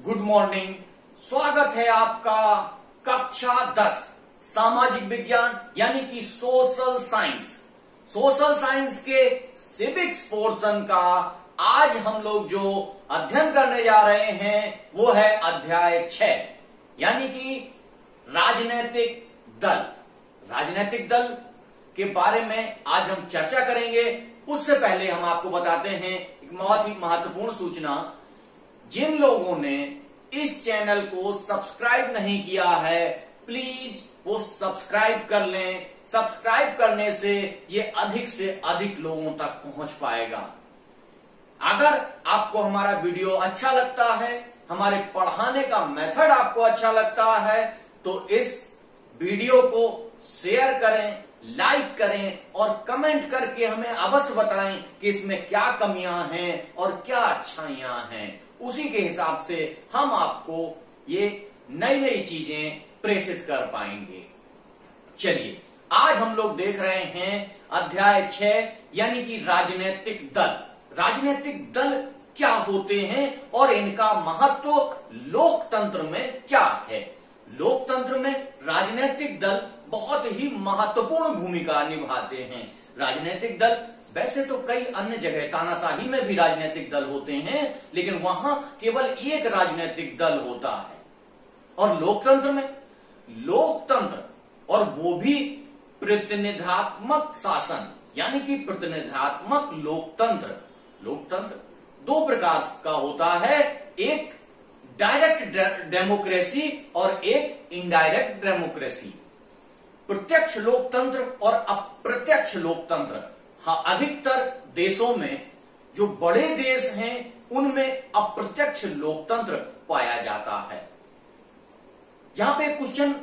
Good morning. स्वागत है आपका कक्षा 10 सामाजिक विज्ञान यानी कि सोशल साइंस। सोशल साइंस के सिविक्स पोर्शन का आज हम लोग जो अध्ययन करने जा रहे हैं वो है अध्याय 6 यानी कि राजनीतिक दल। राजनीतिक दल के बारे में आज हम चर्चा करेंगे। उससे पहले हम आपको बताते हैं एक बहुत ही महत्वपूर्ण सूचना। जिन लोगों ने इस चैनल को सब्सक्राइब नहीं किया है प्लीज वो सब्सक्राइब कर लें। सब्सक्राइब करने से ये अधिक से अधिक लोगों तक पहुंच पाएगा। अगर आपको हमारा वीडियो अच्छा लगता है, हमारे पढ़ाने का मेथड आपको अच्छा लगता है तो इस वीडियो को शेयर करें, लाइक करें और कमेंट करके हमें अवश्य बताएं कि इसमें क्या कमियां हैं और क्या अच्छाइयां हैं। उसी के हिसाब से हम आपको ये नई नई चीजें प्रेषित कर पाएंगे। चलिए आज हम लोग देख रहे हैं अध्याय 6 यानी कि राजनीतिक दल। राजनीतिक दल क्या होते हैं और इनका महत्व लोकतंत्र में क्या है। लोकतंत्र में राजनीतिक दल बहुत ही महत्वपूर्ण भूमिका निभाते हैं। राजनीतिक दल वैसे तो कई अन्य जगह तानाशाही में भी राजनीतिक दल होते हैं, लेकिन वहां केवल एक राजनीतिक दल होता है। और लोकतंत्र में लोकतंत्र और वो भी प्रतिनिधात्मक शासन यानी कि प्रतिनिधात्मक लोकतंत्र। लोकतंत्र दो प्रकार का होता है, एक डायरेक्ट डेमोक्रेसी और एक इनडायरेक्ट डेमोक्रेसी। प्रत्यक्ष लोकतंत्र और अप्रत्यक्ष लोकतंत्र। हाँ, अधिकतर देशों में जो बड़े देश हैं उनमें अप्रत्यक्ष लोकतंत्र पाया जाता है। यहां पे क्वेश्चन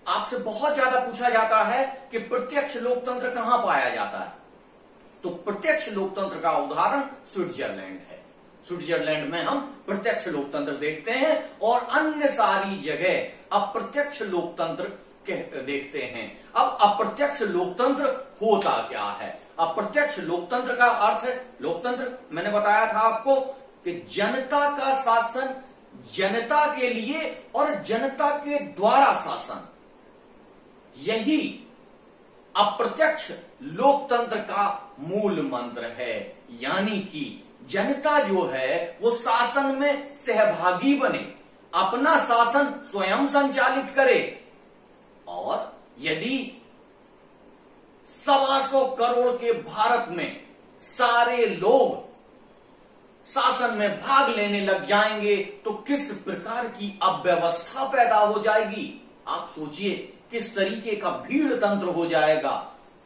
आपसे बहुत ज्यादा पूछा जाता है कि प्रत्यक्ष लोकतंत्र कहां पाया जाता है। तो प्रत्यक्ष लोकतंत्र का उदाहरण स्विट्जरलैंड है। स्विट्जरलैंड में हम प्रत्यक्ष लोकतंत्र देखते हैं और अन्य सारी जगह अप्रत्यक्ष लोकतंत्र देखते हैं। अब अप्रत्यक्ष लोकतंत्र होता क्या है? अप्रत्यक्ष लोकतंत्र का अर्थ है, लोकतंत्र मैंने बताया था आपको कि जनता का शासन जनता के लिए और जनता के द्वारा शासन, यही अप्रत्यक्ष लोकतंत्र का मूल मंत्र है। यानी कि जनता जो है वो शासन में सहभागी बने, अपना शासन स्वयं संचालित करे और यदि 125 करोड़ के भारत में सारे लोग शासन में भाग लेने लग जाएंगे तो किस प्रकार की अव्यवस्था पैदा हो जाएगी। आप सोचिए किस तरीके का भीड़ तंत्र हो जाएगा,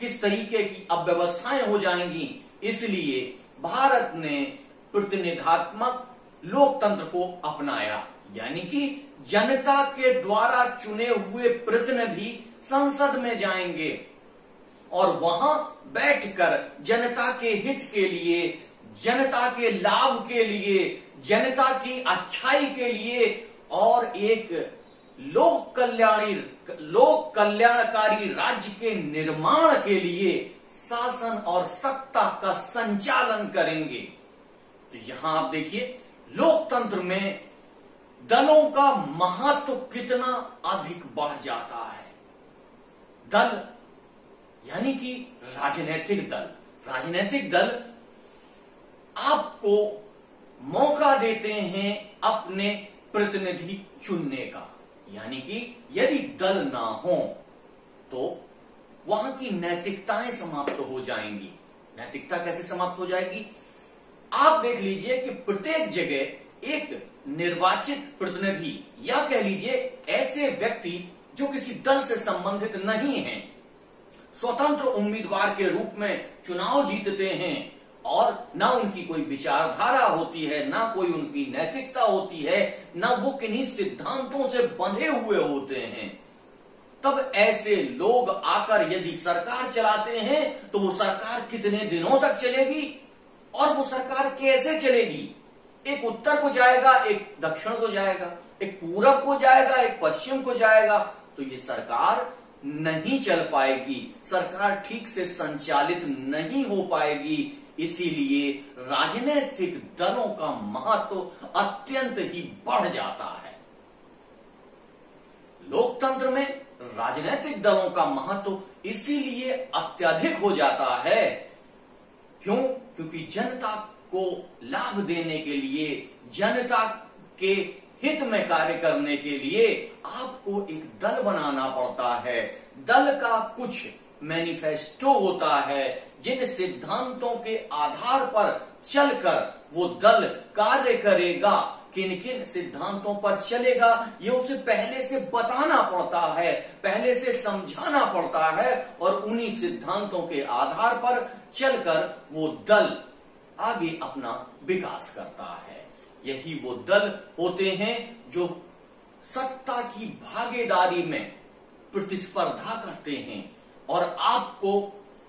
किस तरीके की अव्यवस्थाएं हो जाएंगी। इसलिए भारत ने प्रतिनिधात्मक लोकतंत्र को अपनाया यानी कि जनता के द्वारा चुने हुए प्रतिनिधि संसद में जाएंगे और वहां बैठकर जनता के हित के लिए, जनता के लाभ के लिए, जनता की अच्छाई के लिए और एक लोक कल्याणकारी राज्य के निर्माण के लिए शासन और सत्ता का संचालन करेंगे। तो यहां आप देखिए लोकतंत्र में दलों का महत्व कितना अधिक बढ़ जाता है। दल यानी कि राजनीतिक दल। राजनीतिक दल आपको मौका देते हैं अपने प्रतिनिधि चुनने का। यानी कि यदि दल ना हो तो वहां की नैतिकताएं समाप्त हो जाएंगी। नैतिकता कैसे समाप्त हो जाएगी? आप देख लीजिए कि प्रत्येक जगह एक निर्वाचित प्रतिनिधि या कह लीजिए ऐसे व्यक्ति जो किसी दल से संबंधित नहीं हैं, स्वतंत्र उम्मीदवार के रूप में चुनाव जीतते हैं और ना उनकी कोई विचारधारा होती है, ना कोई उनकी नैतिकता होती है, ना वो किन्हीं सिद्धांतों से बंधे हुए होते हैं। तब ऐसे लोग आकर यदि सरकार चलाते हैं तो वो सरकार कितने दिनों तक चलेगी और वो सरकार कैसे चलेगी? एक उत्तर को जाएगा, एक दक्षिण को जाएगा, एक पूरब को जाएगा, एक पश्चिम को जाएगा। तो ये सरकार नहीं चल पाएगी, सरकार ठीक से संचालित नहीं हो पाएगी। इसीलिए राजनीतिक दलों का महत्व अत्यंत ही बढ़ जाता है। लोकतंत्र में राजनीतिक दलों का महत्व इसीलिए अत्यधिक हो जाता है। क्यों? क्योंकि जनता को लाभ देने के लिए, जनता के हित में कार्य करने के लिए आपको एक दल बनाना पड़ता है। दल का कुछ मैनिफेस्टो होता है, जिन सिद्धांतों के आधार पर चलकर वो दल कार्य करेगा। किन किन सिद्धांतों पर चलेगा ये उसे पहले से बताना पड़ता है, पहले से समझाना पड़ता है, और उन्हीं सिद्धांतों के आधार पर चलकर वो दल आगे अपना विकास करता है। यही वो दल होते हैं जो सत्ता की भागीदारी में प्रतिस्पर्धा करते हैं और आपको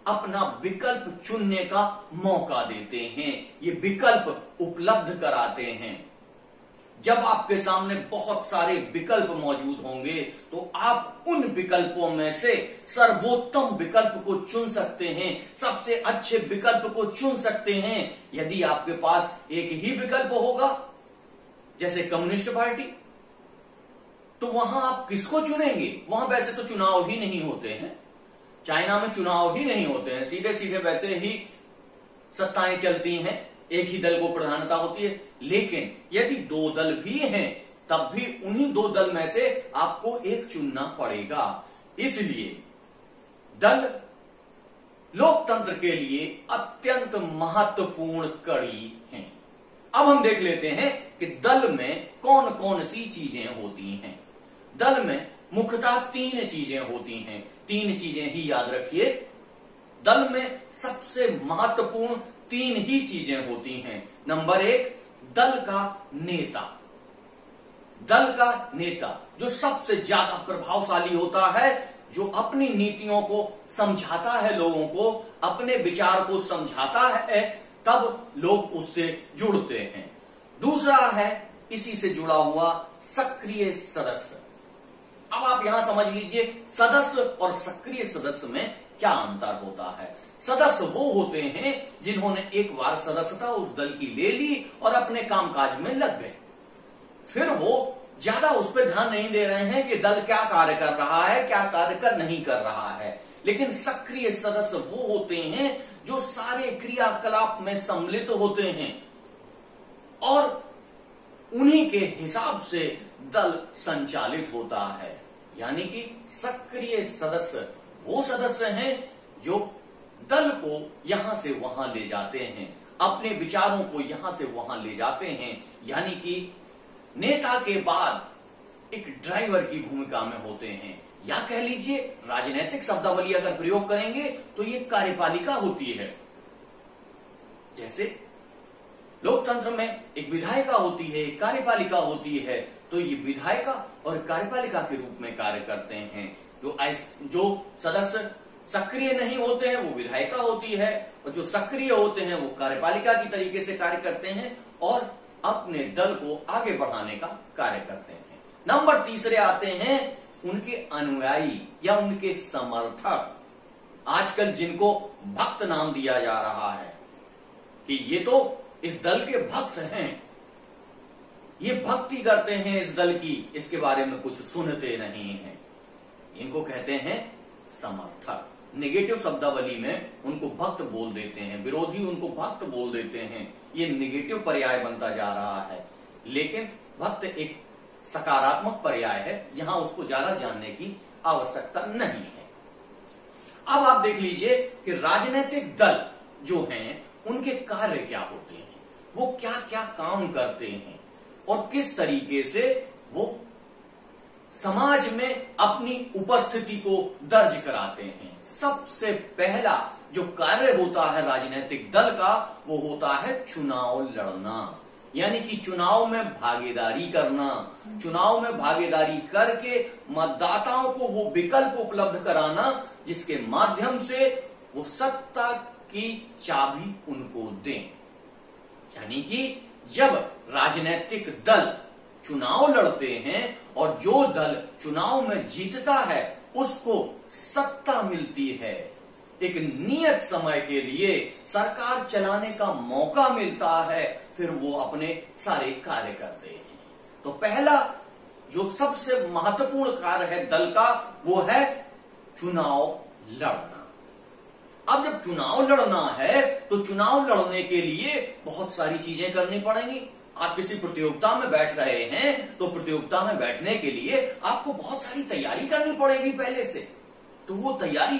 अपना विकल्प चुनने का मौका देते हैं, ये विकल्प उपलब्ध कराते हैं। जब आपके सामने बहुत सारे विकल्प मौजूद होंगे तो आप उन विकल्पों में से सर्वोत्तम विकल्प को चुन सकते हैं, सबसे अच्छे विकल्प को चुन सकते हैं। यदि आपके पास एक ही विकल्प होगा, जैसे कम्युनिस्ट पार्टी, तो वहां आप किसको चुनेंगे? वहां वैसे तो चुनाव ही नहीं होते हैं, चाइना में चुनाव ही नहीं होते हैं, सीधे सीधे वैसे ही सत्ताएं चलती हैं, एक ही दल को प्रधानता होती है। लेकिन यदि दो दल भी हैं, तब भी उन्हीं दो दल में से आपको एक चुनना पड़ेगा। इसलिए दल लोकतंत्र के लिए अत्यंत महत्वपूर्ण कड़ी है। अब हम देख लेते हैं कि दल में कौन कौन सी चीजें होती हैं। दल में मुख्यतः 3 चीजें होती हैं, 3 चीजें ही याद रखिए। दल में सबसे महत्वपूर्ण 3 ही चीजें होती हैं। नंबर 1, दल का नेता। दल का नेता जो सबसे ज्यादा प्रभावशाली होता है, जो अपनी नीतियों को समझाता है, लोगों को अपने विचार को समझाता है, तब लोग उससे जुड़ते हैं। दूसरा है इसी से जुड़ा हुआ सक्रिय सदस्य। अब आप यहां समझ लीजिए सदस्य और सक्रिय सदस्य में क्या अंतर होता है। सदस्य वो होते हैं जिन्होंने एक बार सदस्यता उस दल की ले ली और अपने कामकाज में लग गए, फिर वो ज्यादा उस पर ध्यान नहीं दे रहे हैं कि दल क्या कार्य कर रहा है, क्या कार्य कर नहीं कर रहा है। लेकिन सक्रिय सदस्य वो होते हैं जो सारे क्रियाकलाप में सम्मिलित होते हैं और उन्हीं के हिसाब से दल संचालित होता है। यानी कि सक्रिय सदस्य वो सदस्य हैं जो दल को यहां से वहां ले जाते हैं, अपने विचारों को यहां से वहां ले जाते हैं। यानी कि नेता के बाद एक ड्राइवर की भूमिका में होते हैं, या कह लीजिए राजनीतिक शब्दावली अगर प्रयोग करेंगे तो ये कार्यपालिका होती है। जैसे लोकतंत्र में एक विधायिका होती है, एक कार्यपालिका होती है, तो ये विधायिका और कार्यपालिका के रूप में कार्य करते हैं। जो सदस्य सक्रिय नहीं होते हैं वो विधायिका होती है, और जो सक्रिय होते हैं वो कार्यपालिका की तरीके से कार्य करते हैं और अपने दल को आगे बढ़ाने का कार्य करते हैं। नंबर 3 आते हैं उनके अनुयायी या उनके समर्थक। आजकल जिनको भक्त नाम दिया जा रहा है कि ये तो इस दल के भक्त हैं, ये भक्ति करते हैं इस दल की, इसके बारे में कुछ सुनते नहीं हैं, इनको कहते हैं समर्थक। नेगेटिव शब्दावली में उनको भक्त बोल देते हैं, विरोधी उनको भक्त बोल देते हैं। ये नेगेटिव पर्याय बनता जा रहा है, लेकिन भक्त एक सकारात्मक पर्याय है, यहां उसको ज्यादा जानने की आवश्यकता नहीं है। अब आप देख लीजिए कि राजनीतिक दल जो हैं उनके कार्य क्या होते हैं, वो क्या क्या काम करते हैं और किस तरीके से वो समाज में अपनी उपस्थिति को दर्ज कराते हैं। सबसे पहला जो कार्य होता है राजनीतिक दल का वो होता है चुनाव लड़ना, यानी कि चुनाव में भागीदारी करना। चुनाव में भागीदारी करके मतदाताओं को वो विकल्प उपलब्ध कराना जिसके माध्यम से वो सत्ता की चाबी उनको दें। यानी कि जब राजनीतिक दल चुनाव लड़ते हैं और जो दल चुनाव में जीतता है उसको सत्ता मिलती है, एक नियत समय के लिए सरकार चलाने का मौका मिलता है, फिर वो अपने सारे कार्य करते हैं। तो पहला जो सबसे महत्वपूर्ण कार्य है दल का, वो है चुनाव लड़ना। अब जब चुनाव लड़ना है तो चुनाव लड़ने के लिए बहुत सारी चीजें करनी पड़ेंगी। आप किसी प्रतियोगिता में बैठ रहे हैं तो प्रतियोगिता में बैठने के लिए आपको बहुत सारी तैयारी करनी पड़ेगी पहले से। तो वो तैयारी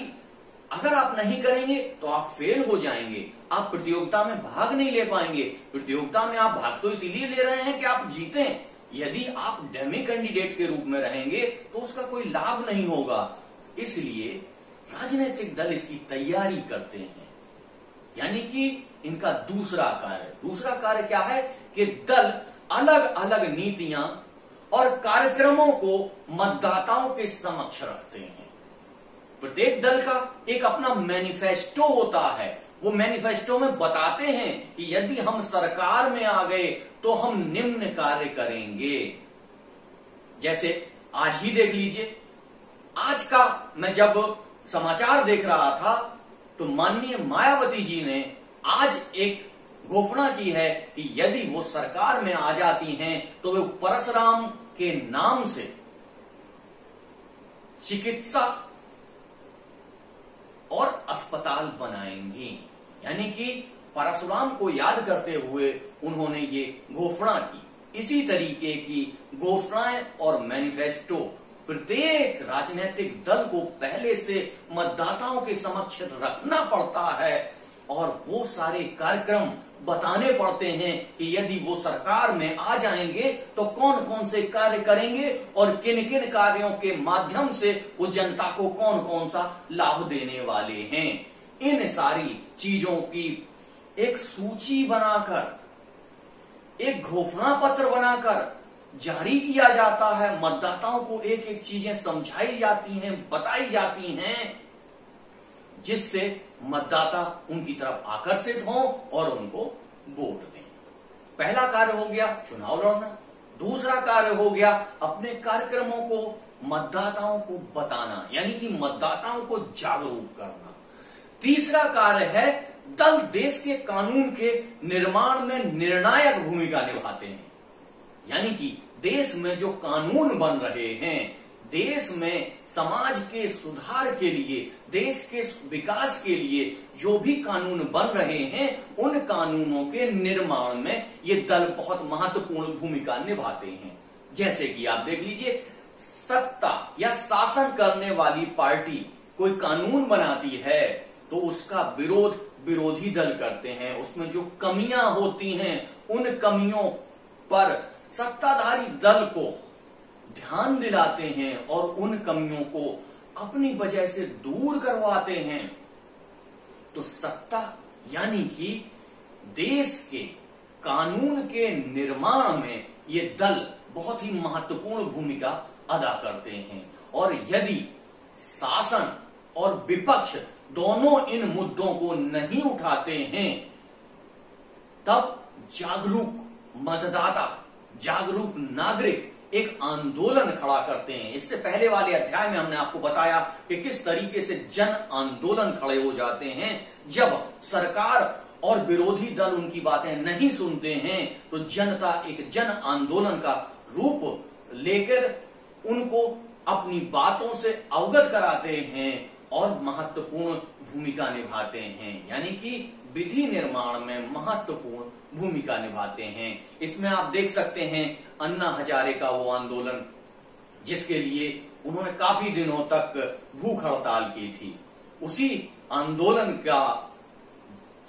अगर आप नहीं करेंगे तो आप फेल हो जाएंगे, आप प्रतियोगिता में भाग नहीं ले पाएंगे। प्रतियोगिता में आप भाग तो इसीलिए ले रहे हैं कि आप जीतें। यदि आप डमी कैंडिडेट के रूप में रहेंगे तो उसका कोई लाभ नहीं होगा। इसलिए राजनीतिक दल इसकी तैयारी करते हैं। यानी कि इनका दूसरा कार्य क्या है कि दल अलग अलग नीतियां और कार्यक्रमों को मतदाताओं के समक्ष रखते हैं। प्रत्येक दल का एक अपना मैनिफेस्टो होता है। वो मैनिफेस्टो में बताते हैं कि यदि हम सरकार में आ गए तो हम निम्न कार्य करेंगे। जैसे आज ही देख लीजिए, आज का मैं जब समाचार देख रहा था तो माननीय मायावती जी ने आज एक घोषणा की है कि यदि वो सरकार में आ जाती हैं तो वे परशुराम के नाम से चिकित्सा और अस्पताल बनाएंगी। यानी कि परशुराम को याद करते हुए उन्होंने ये घोषणा की। इसी तरीके की घोषणाएं और मैनिफेस्टो प्रत्येक राजनीतिक दल को पहले से मतदाताओं के समक्ष रखना पड़ता है और वो सारे कार्यक्रम बताने पड़ते हैं कि यदि वो सरकार में आ जाएंगे तो कौन कौन से कार्य करेंगे और किन किन कार्यों के माध्यम से वो जनता को कौन कौन सा लाभ देने वाले हैं। इन सारी चीजों की एक सूची बनाकर, एक घोषणा पत्र बनाकर जारी किया जाता है। मतदाताओं को एक एक चीजें समझाई जाती हैं, बताई जाती हैं, जिससे मतदाता उनकी तरफ आकर्षित हों और उनको वोट दें। पहला कार्य हो गया चुनाव लड़ना। दूसरा कार्य हो गया अपने कार्यक्रमों को मतदाताओं को बताना, यानी कि मतदाताओं को जागरूक करना। तीसरा कार्य है दल देश के कानून के निर्माण में निर्णायक भूमिका निभाते हैं। यानी कि देश में जो कानून बन रहे हैं, देश में समाज के सुधार के लिए, देश के विकास के लिए जो भी कानून बन रहे हैं, उन कानूनों के निर्माण में ये दल बहुत महत्वपूर्ण भूमिका निभाते हैं। जैसे कि आप देख लीजिए, सत्ता या शासन करने वाली पार्टी कोई कानून बनाती है तो उसका विरोध विरोधी दल करते हैं। उसमें जो कमियां होती हैं उन कमियों पर सत्ताधारी दल को ध्यान दिलाते हैं और उन कमियों को अपनी वजह से दूर करवाते हैं। तो सत्ता यानी कि देश के कानून के निर्माण में ये दल बहुत ही महत्वपूर्ण भूमिका अदा करते हैं। और यदि शासन और विपक्ष दोनों इन मुद्दों को नहीं उठाते हैं, तब जागरूक मतदाता, जागरूक नागरिक एक आंदोलन खड़ा करते हैं। इससे पहले वाले अध्याय में हमने आपको बताया कि किस तरीके से जन आंदोलन खड़े हो जाते हैं। जब सरकार और विरोधी दल उनकी बातें नहीं सुनते हैं तो जनता एक जन आंदोलन का रूप लेकर उनको अपनी बातों से अवगत कराते हैं और महत्वपूर्ण भूमिका निभाते हैं। यानी कि विधि निर्माण में महत्वपूर्ण भूमिका निभाते हैं। इसमें आप देख सकते हैं अन्ना हजारे का वो आंदोलन, जिसके लिए उन्होंने काफी दिनों तक भूख हड़ताल की थी। उसी आंदोलन का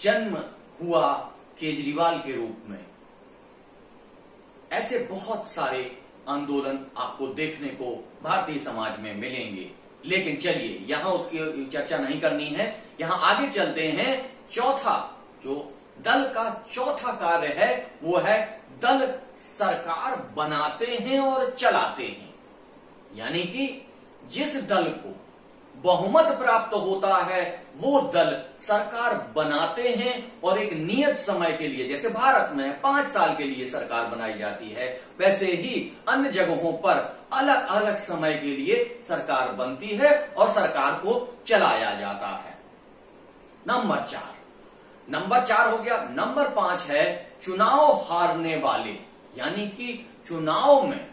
जन्म हुआ केजरीवाल के रूप में। ऐसे बहुत सारे आंदोलन आपको देखने को भारतीय समाज में मिलेंगे। लेकिन चलिए यहां उसकी चर्चा नहीं करनी है, यहां आगे चलते हैं। चौथा जो दल का चौथा कार्य है वो है दल सरकार बनाते हैं और चलाते हैं। यानी कि जिस दल को बहुमत प्राप्त होता है वो दल सरकार बनाते हैं और एक नियत समय के लिए, जैसे भारत में 5 साल के लिए सरकार बनाई जाती है, वैसे ही अन्य जगहों पर अलग अलग समय के लिए सरकार बनती है और सरकार को चलाया जाता है। नंबर 4 हो गया। नंबर 5 है चुनाव हारने वाले, यानी कि चुनाव में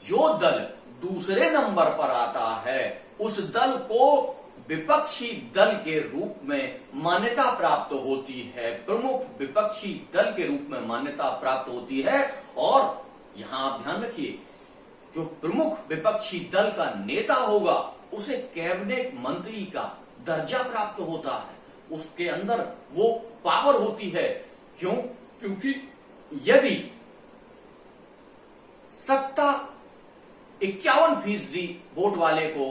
जो दल दूसरे नंबर पर आता है उस दल को विपक्षी दल के रूप में मान्यता प्राप्त होती है, प्रमुख विपक्षी दल के रूप में मान्यता प्राप्त होती है। और यहां आप ध्यान रखिए, जो प्रमुख विपक्षी दल का नेता होगा उसे कैबिनेट मंत्री का दर्जा प्राप्त होता है, उसके अंदर वो पावर होती है। क्यों? क्योंकि यदि सत्ता 51% वोट वाले को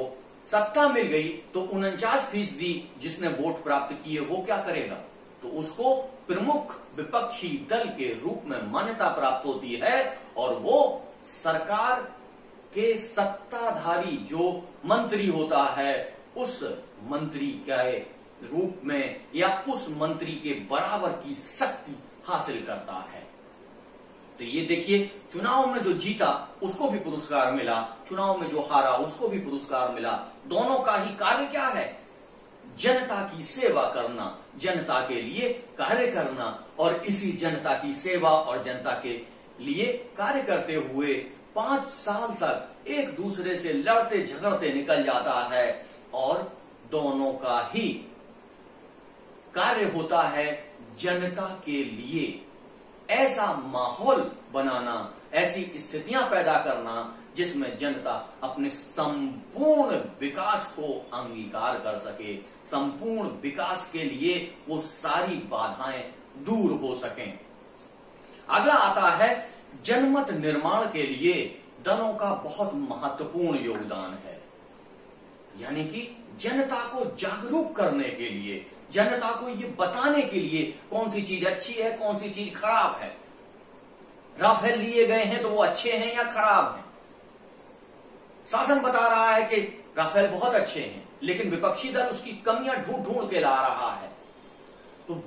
सत्ता मिल गई तो 49% जिसने वोट प्राप्त किए वो क्या करेगा? तो उसको प्रमुख विपक्षी दल के रूप में मान्यता प्राप्त होती है और वो सरकार के सत्ताधारी जो मंत्री होता है उस मंत्री के रूप में या उस मंत्री के बराबर की शक्ति हासिल करता है। तो ये देखिए, चुनाव में जो जीता उसको भी पुरस्कार मिला, चुनाव में जो हारा उसको भी पुरस्कार मिला। दोनों का ही कार्य क्या है? जनता की सेवा करना, जनता के लिए कार्य करना। और इसी जनता की सेवा और जनता के लिए कार्य करते हुए 5 साल तक एक दूसरे से लड़ते झगड़ते निकल जाता है और दोनों का ही कार्य होता है जनता के लिए ऐसा माहौल बनाना, ऐसी स्थितियां पैदा करना जिसमें जनता अपने संपूर्ण विकास को अंगीकार कर सके, संपूर्ण विकास के लिए वो सारी बाधाएं दूर हो सकें। अगला आता है जनमत निर्माण के लिए दलों का बहुत महत्वपूर्ण योगदान है, यानी कि जनता को जागरूक करने के लिए, जनता को ये बताने के लिए कौन सी चीज अच्छी है, कौन सी चीज खराब है। राफेल लिए गए हैं तो वो अच्छे हैं या खराब हैं? शासन बता रहा है कि राफेल बहुत अच्छे हैं, लेकिन विपक्षी दल उसकी कमियां ढूंढ ढूंढ के ला रहा है। तो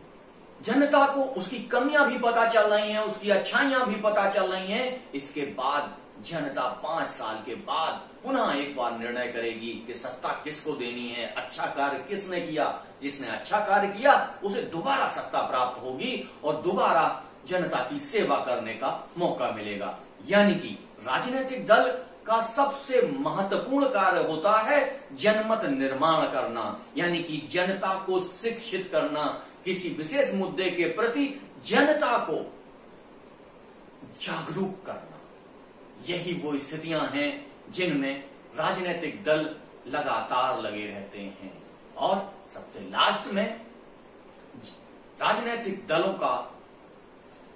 जनता को उसकी कमियां भी पता चल रही हैं, उसकी अच्छाइयां भी पता चल रही हैं। इसके बाद जनता 5 साल के बाद पुनः एक बार निर्णय करेगी कि सत्ता किसको देनी है, अच्छा कार्य किसने किया। जिसने अच्छा कार्य किया उसे दोबारा सत्ता प्राप्त होगी और दोबारा जनता की सेवा करने का मौका मिलेगा। यानी कि राजनीतिक दल का सबसे महत्वपूर्ण कार्य होता है जनमत निर्माण करना, यानी कि जनता को शिक्षित करना, किसी विशेष मुद्दे के प्रति जनता को जागरूक करना। यही वो स्थितियां हैं जिनमें राजनीतिक दल लगातार लगे रहते हैं। और सबसे लास्ट में राजनीतिक दलों का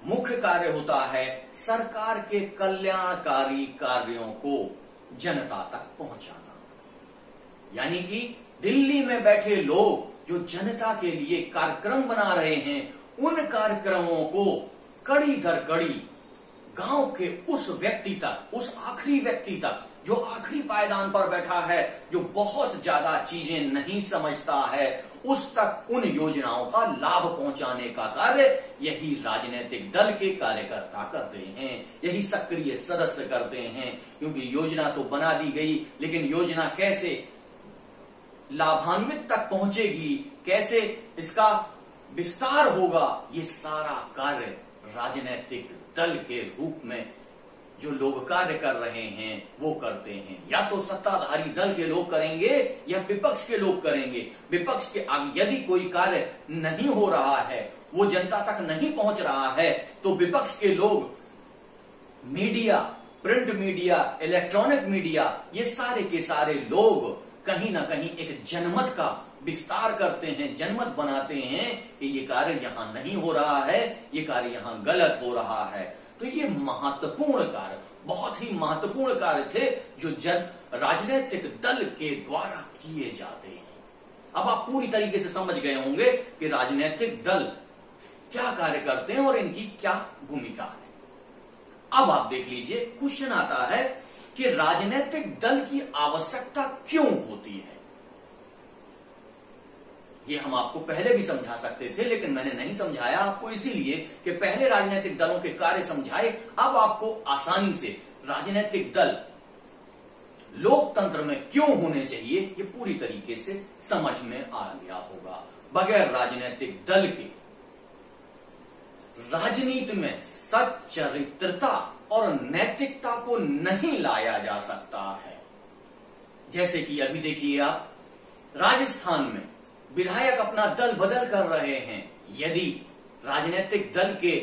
मुख्य कार्य होता है सरकार के कल्याणकारी कार्यों को जनता तक पहुंचाना, यानी कि दिल्ली में बैठे लोग जो जनता के लिए कार्यक्रम बना रहे हैं उन कार्यक्रमों को कड़ी दर कड़ी गांव के उस व्यक्ति तक, उस आखिरी व्यक्ति तक जो आखिरी पायदान पर बैठा है, जो बहुत ज्यादा चीजें नहीं समझता है, उस तक उन योजनाओं का लाभ पहुंचाने का कार्य यही राजनीतिक दल के कार्यकर्ता करते हैं, यही सक्रिय सदस्य करते हैं। क्योंकि योजना तो बना दी गई, लेकिन योजना कैसे लाभान्वित तक पहुंचेगी, कैसे इसका विस्तार होगा, ये सारा कार्य राजनीतिक दल के रूप में जो लोग कार्य कर रहे हैं वो करते हैं। या तो सत्ताधारी दल के लोग करेंगे या विपक्ष के लोग करेंगे। विपक्ष के यदि कोई कार्य नहीं हो रहा है, वो जनता तक नहीं पहुंच रहा है, तो विपक्ष के लोग media, print media, electronic media, ये सारे के सारे लोग कहीं ना कहीं एक जनमत का विस्तार करते हैं, जनमत बनाते हैं कि ये कार्य यहां नहीं हो रहा है, ये कार्य यहां गलत हो रहा है। तो ये महत्वपूर्ण कार्य, बहुत ही महत्वपूर्ण कार्य थे जो राजनीतिक दल के द्वारा किए जाते हैं। अब आप पूरी तरीके से समझ गए होंगे कि राजनीतिक दल क्या कार्य करते हैं और इनकी क्या भूमिका है। अब आप देख लीजिए, क्वेश्चन आता है कि राजनीतिक दल की आवश्यकता क्यों होती है। ये हम आपको पहले भी समझा सकते थे, लेकिन मैंने नहीं समझाया आपको इसीलिए कि पहले राजनीतिक दलों के कार्य समझाए। अब आपको आसानी से राजनीतिक दल लोकतंत्र में क्यों होने चाहिए ये पूरी तरीके से समझ में आ गया होगा। बगैर राजनीतिक दल के राजनीति में सच्चरित्रता और नैतिकता को नहीं लाया जा सकता है। जैसे कि अभी देखिए आप राजस्थान में विधायक अपना दल बदल कर रहे हैं। यदि राजनीतिक दल के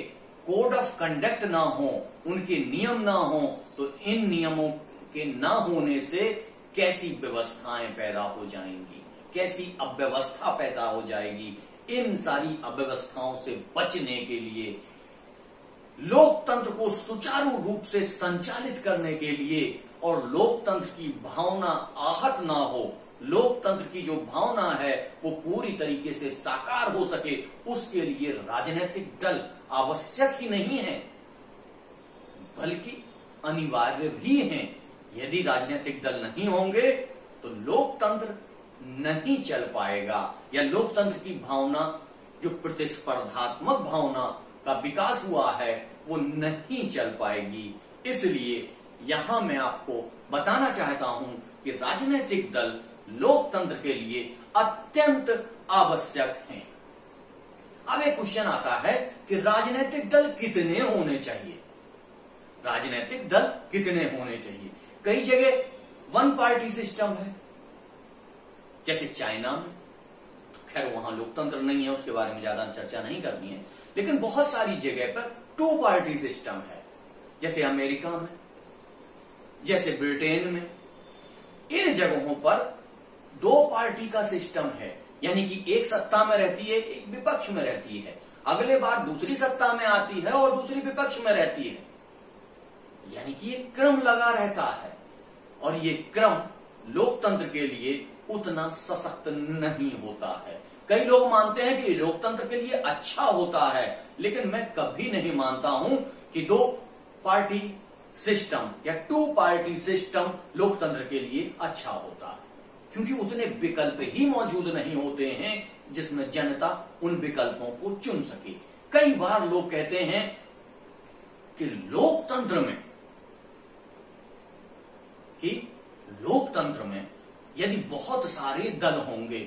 कोड ऑफ कंडक्ट ना हो, उनके नियम ना हो, तो इन नियमों के ना होने से कैसी व्यवस्थाएं पैदा हो जाएंगी, कैसी अव्यवस्था पैदा हो जाएगी। इन सारी अव्यवस्थाओं से बचने के लिए, लोकतंत्र को सुचारू रूप से संचालित करने के लिए और लोकतंत्र की भावना आहत ना हो, लोकतंत्र की जो भावना है वो पूरी तरीके से साकार हो सके, उसके लिए राजनीतिक दल आवश्यक ही नहीं है बल्कि अनिवार्य भी हैं। यदि राजनीतिक दल नहीं होंगे तो लोकतंत्र नहीं चल पाएगा, या लोकतंत्र की भावना, जो प्रतिस्पर्धात्मक भावना का विकास हुआ है, वो नहीं चल पाएगी। इसलिए यहां मैं आपको बताना चाहता हूं कि राजनीतिक दल लोकतंत्र के लिए अत्यंत आवश्यक हैं। अब एक क्वेश्चन आता है कि राजनीतिक दल कितने होने चाहिए? राजनीतिक दल कितने होने चाहिए? कई जगह वन पार्टी सिस्टम है, जैसे चाइना में। तो खैर वहां लोकतंत्र नहीं है, उसके बारे में ज्यादा चर्चा नहीं करनी है। लेकिन बहुत सारी जगह पर टू पार्टी सिस्टम है, जैसे अमेरिका में, जैसे ब्रिटेन में। इन जगहों पर दो पार्टी का सिस्टम है, यानी कि एक सत्ता में रहती है, एक विपक्ष में रहती है, अगले बार दूसरी सत्ता में आती है और दूसरी विपक्ष में रहती है। यानी कि ये क्रम लगा रहता है, और ये क्रम लोकतंत्र के लिए उतना सशक्त नहीं होता है। कई लोग मानते हैं कि लोकतंत्र के लिए अच्छा होता है, लेकिन मैं कभी नहीं मानता हूं कि दो पार्टी सिस्टम या टू पार्टी सिस्टम लोकतंत्र के लिए अच्छा होता है, क्योंकि उतने विकल्प ही मौजूद नहीं होते हैं जिसमें जनता उन विकल्पों को चुन सके। कई बार लोग कहते हैं कि लोकतंत्र में यदि बहुत सारे दल होंगे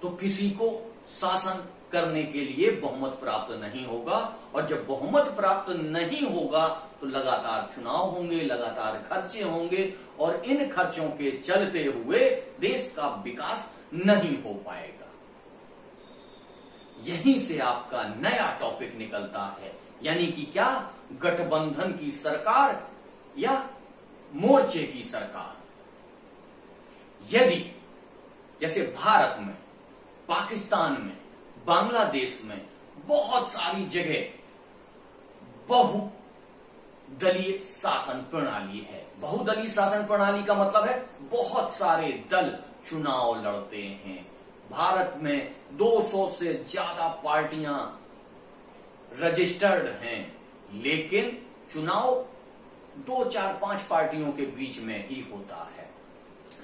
तो किसी को शासन करने के लिए बहुमत प्राप्त नहीं होगा, और जब बहुमत प्राप्त नहीं होगा तो लगातार चुनाव होंगे, लगातार खर्चे होंगे, और इन खर्चों के चलते हुए देश का विकास नहीं हो पाएगा। यहीं से आपका नया टॉपिक निकलता है, यानी कि क्या गठबंधन की सरकार या मोर्चे की सरकार। यदि जैसे भारत में, पाकिस्तान में, बांग्लादेश में बहुत सारी जगह बहुदलीय शासन प्रणाली है। बहुदलीय शासन प्रणाली का मतलब है बहुत सारे दल चुनाव लड़ते हैं। भारत में 200 से ज्यादा पार्टियां रजिस्टर्ड हैं, लेकिन चुनाव 2, 4, 5 पार्टियों के बीच में ही होता है।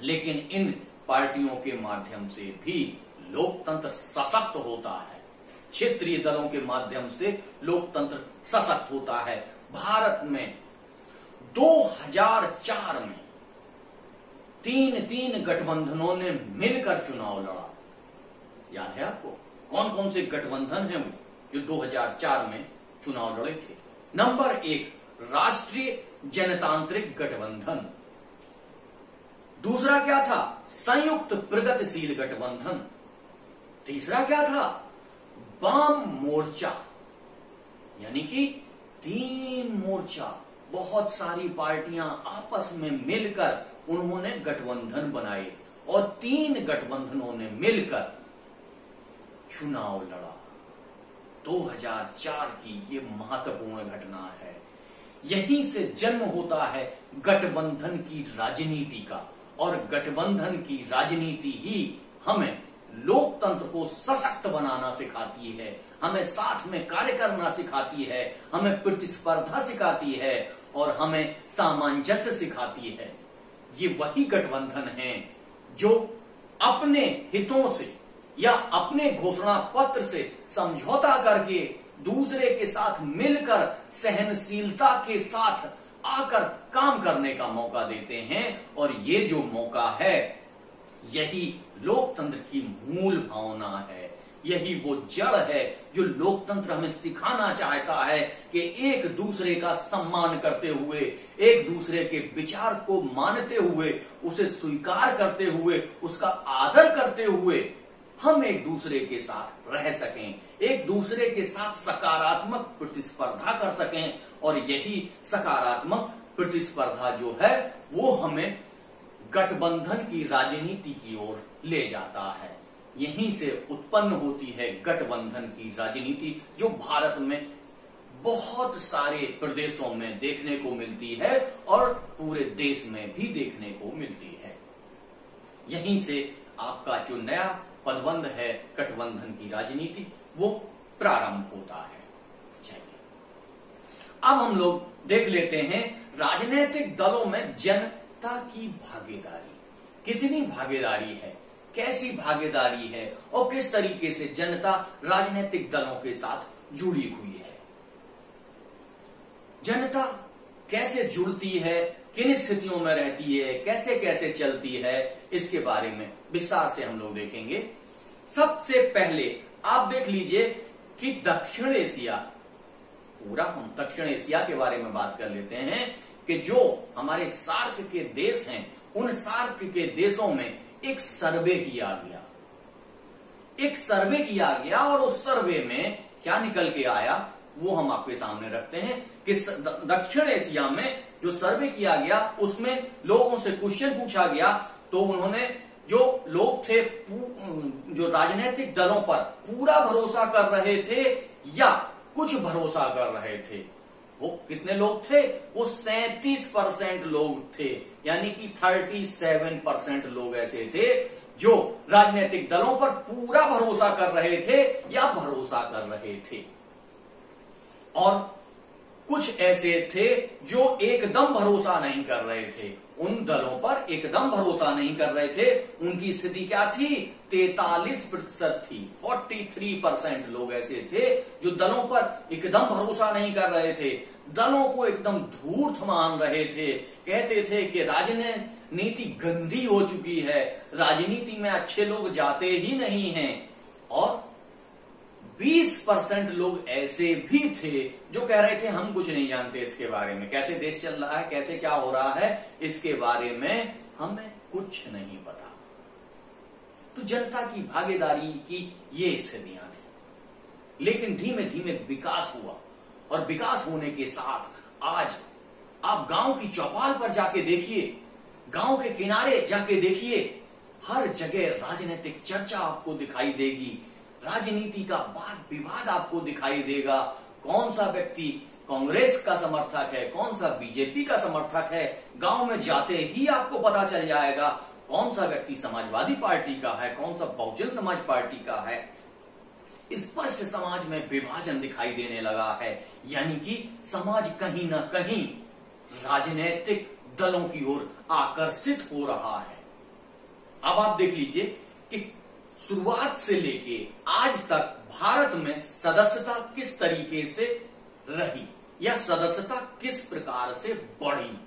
लेकिन इन पार्टियों के माध्यम से भी लोकतंत्र सशक्त होता है, क्षेत्रीय दलों के माध्यम से लोकतंत्र सशक्त होता है। भारत में 2004 में तीन गठबंधनों ने मिलकर चुनाव लड़ा। याद है आपको कौन कौन से गठबंधन हैं वो जो 2004 में चुनाव लड़े थे? नंबर 1 राष्ट्रीय जनतांत्रिक गठबंधन। दूसरा क्या था? संयुक्त प्रगतिशील गठबंधन। तीसरा क्या था? वाम मोर्चा। यानी कि 3 मोर्चा, बहुत सारी पार्टियां आपस में मिलकर उन्होंने गठबंधन बनाए और 3 गठबंधनों ने मिलकर चुनाव लड़ा। 2004 की ये महत्वपूर्ण घटना है। यहीं से जन्म होता है गठबंधन की राजनीति का, और गठबंधन की राजनीति ही हमें लोकतंत्र को सशक्त बनाना सिखाती है, हमें साथ में कार्य करना सिखाती है, हमें प्रतिस्पर्धा सिखाती है और हमें सामंजस्य सिखाती है। ये वही गठबंधन है जो अपने हितों से या अपने घोषणा पत्र से समझौता करके दूसरे के साथ मिलकर सहनशीलता के साथ आकर काम करने का मौका देते हैं। और ये जो मौका है, यही लोकतंत्र की मूल भावना है। यही वो जड़ है जो लोकतंत्र हमें सिखाना चाहता है कि एक दूसरे का सम्मान करते हुए, एक दूसरे के विचार को मानते हुए, उसे स्वीकार करते हुए, उसका आदर करते हुए हम एक दूसरे के साथ रह सकें, एक दूसरे के साथ सकारात्मक प्रतिस्पर्धा कर सकें। और यही सकारात्मक प्रतिस्पर्धा जो है वो हमें गठबंधन की राजनीति की ओर ले जाता है। यहीं से उत्पन्न होती है गठबंधन की राजनीति, जो भारत में बहुत सारे प्रदेशों में देखने को मिलती है और पूरे देश में भी देखने को मिलती है। यहीं से आपका जो नया पदबंध है गठबंधन की राजनीति, वो प्रारंभ होता है। चलिए अब हम लोग देख लेते हैं राजनीतिक दलों में जनता की भागीदारी, कितनी भागीदारी है, कैसी भागीदारी है और किस तरीके से जनता राजनीतिक दलों के साथ जुड़ी हुई है। जनता कैसे जुड़ती है, किन स्थितियों में रहती है, कैसे कैसे चलती है, इसके बारे में विस्तार से हम लोग देखेंगे। सबसे पहले आप देख लीजिए कि दक्षिण एशिया, पूरा हम दक्षिण एशिया के बारे में बात कर लेते हैं कि जो हमारे सार्क के देश हैं, उन सार्क के देशों में एक सर्वे किया गया, एक सर्वे किया गया और उस सर्वे में क्या निकल के आया वो हम आपके सामने रखते हैं कि दक्षिण एशिया में जो सर्वे किया गया उसमें लोगों से क्वेश्चन पूछा गया, तो उन्होंने जो लोग थे जो राजनीतिक दलों पर पूरा भरोसा कर रहे थे या कुछ भरोसा कर रहे थे, वो कितने लोग थे, वो 37% लोग थे, यानी कि 37% लोग ऐसे थे जो राजनीतिक दलों पर पूरा भरोसा कर रहे थे या भरोसा कर रहे थे। और कुछ ऐसे थे जो एकदम भरोसा नहीं कर रहे थे, उन दलों पर एकदम भरोसा नहीं कर रहे थे। उनकी स्थिति क्या थी, 43% थी। 43% लोग ऐसे थे जो दलों पर एकदम भरोसा नहीं कर रहे थे, दलों को एकदम धूर्त मान रहे थे, कहते थे कि राजनीति गंदी हो चुकी है, राजनीति में अच्छे लोग जाते ही नहीं हैं। और 20% लोग ऐसे भी थे जो कह रहे थे हम कुछ नहीं जानते इसके बारे में, कैसे देश चल रहा है, कैसे क्या हो रहा है, इसके बारे में हमें कुछ नहीं पता। तो जनता की भागीदारी की ये स्थितियां थी, लेकिन धीमे धीमे विकास हुआ और विकास होने के साथ आज आप गांव की चौपाल पर जाके देखिए, गांव के किनारे जाके देखिए, हर जगह राजनीतिक चर्चा आपको दिखाई देगी, राजनीति का वाद विवाद आपको दिखाई देगा। कौन सा व्यक्ति कांग्रेस का समर्थक है, कौन सा बीजेपी का समर्थक है, गांव में जाते ही आपको पता चल जाएगा। कौन सा व्यक्ति समाजवादी पार्टी का है, कौन सा बहुजन समाज पार्टी का है। स्पष्ट समाज में विभाजन दिखाई देने लगा है, यानी कि समाज कहीं ना कहीं राजनीतिक दलों की ओर आकर्षित हो रहा है। अब आप देख लीजिए कि शुरुआत से लेके आज तक भारत में सदस्यता किस तरीके से रही या सदस्यता किस प्रकार से बढ़ी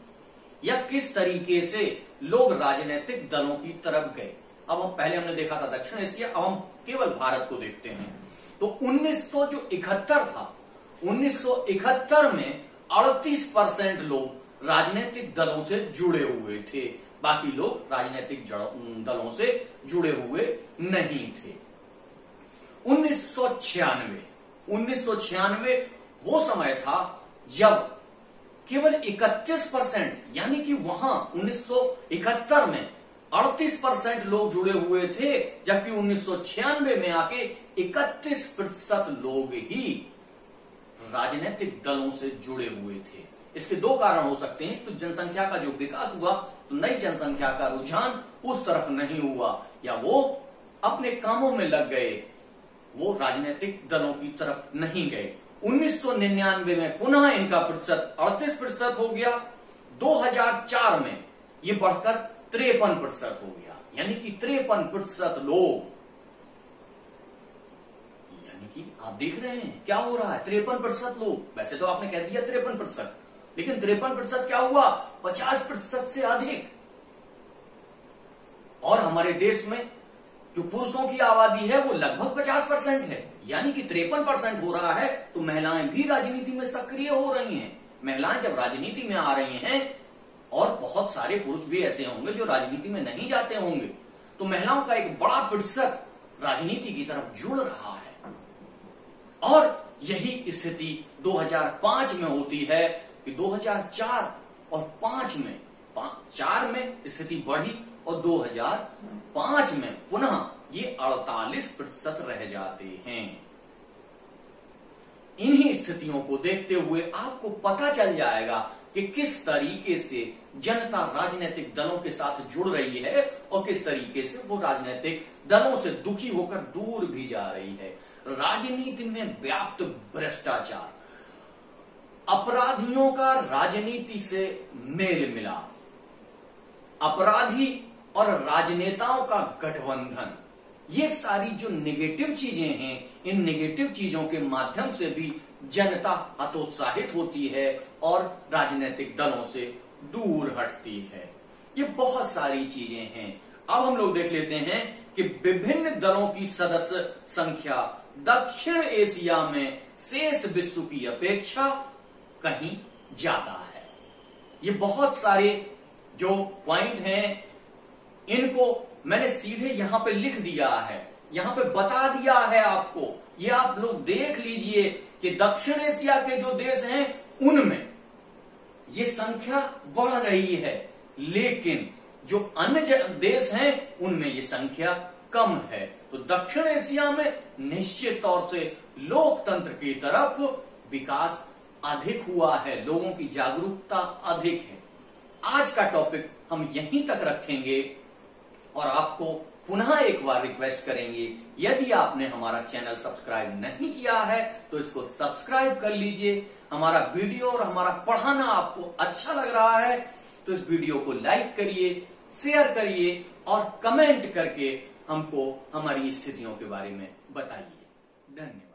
या किस तरीके से लोग राजनीतिक दलों की तरफ गए। अब हम पहले हमने देखा था दक्षिण एशिया, अब हम केवल भारत को देखते हैं। तो 1971 था, 1971 में 38% लोग राजनीतिक दलों से जुड़े हुए थे, बाकी लोग राजनीतिक दलों से जुड़े हुए नहीं थे। 1996 वो समय था जब केवल 31%, यानी कि वहां 1971 में 38% लोग जुड़े हुए थे, जबकि 1996 में आके 31% लोग ही राजनीतिक दलों से जुड़े हुए थे। इसके दो कारण हो सकते हैं। तो जनसंख्या का जो विकास हुआ, तो नई जनसंख्या का रुझान उस तरफ नहीं हुआ, या वो अपने कामों में लग गए, वो राजनीतिक दलों की तरफ नहीं गए। 1999 में पुनः इनका प्रतिशत 38% हो गया। 2004 में ये बढ़कर 53% हो गया, यानी कि 53% लोग, यानी कि आप देख रहे हैं क्या हो रहा है। 53% लोग, वैसे तो आपने कह दिया 53%, लेकिन 53% क्या हुआ, 50% से अधिक। और हमारे देश में जो पुरुषों की आबादी है वो लगभग 50% है, यानी कि 53% हो रहा है, तो महिलाएं भी राजनीति में सक्रिय हो रही हैं। महिलाएं जब राजनीति में आ रही हैं, और बहुत सारे पुरुष भी ऐसे होंगे जो राजनीति में नहीं जाते होंगे, तो महिलाओं का एक बड़ा प्रतिशत राजनीति की तरफ जुड़ रहा है। और यही स्थिति 2005 में होती है कि 2004 और 5 में 4 में स्थिति बढ़ी और 2005 में पुनः ये 48% रह जाते हैं। इन्हीं स्थितियों को देखते हुए आपको पता चल जाएगा कि किस तरीके से जनता राजनीतिक दलों के साथ जुड़ रही है और किस तरीके से वो राजनीतिक दलों से दुखी होकर दूर भी जा रही है। राजनीति में व्याप्त भ्रष्टाचार, अपराधियों का राजनीति से मेल मिलाप, अपराधी और राजनेताओं का गठबंधन, ये सारी जो नेगेटिव चीजें हैं, इन नेगेटिव चीजों के माध्यम से भी जनता हतोत्साहित होती है और राजनीतिक दलों से दूर हटती है। ये बहुत सारी चीजें हैं। अब हम लोग देख लेते हैं कि विभिन्न दलों की सदस्य संख्या दक्षिण एशिया में शेष विश्व की अपेक्षा कहीं ज्यादा है। ये बहुत सारे जो पॉइंट हैं, इनको मैंने सीधे यहां पे लिख दिया है, यहां पे बता दिया है आपको। ये आप लोग देख लीजिए कि दक्षिण एशिया के जो देश हैं उनमें ये संख्या बढ़ रही है, लेकिन जो अन्य देश हैं उनमें ये संख्या कम है। तो दक्षिण एशिया में निश्चित तौर से लोकतंत्र की तरफ विकास अधिक हुआ है, लोगों की जागरूकता अधिक है। आज का टॉपिक हम यहीं तक रखेंगे और आपको पुनः एक बार रिक्वेस्ट करेंगे, यदि आपने हमारा चैनल सब्सक्राइब नहीं किया है तो इसको सब्सक्राइब कर लीजिए। हमारा वीडियो और हमारा पढ़ाना आपको अच्छा लग रहा है तो इस वीडियो को लाइक करिए, शेयर करिए और कमेंट करके हमको हमारी स्थितियों के बारे में बताइए। धन्यवाद।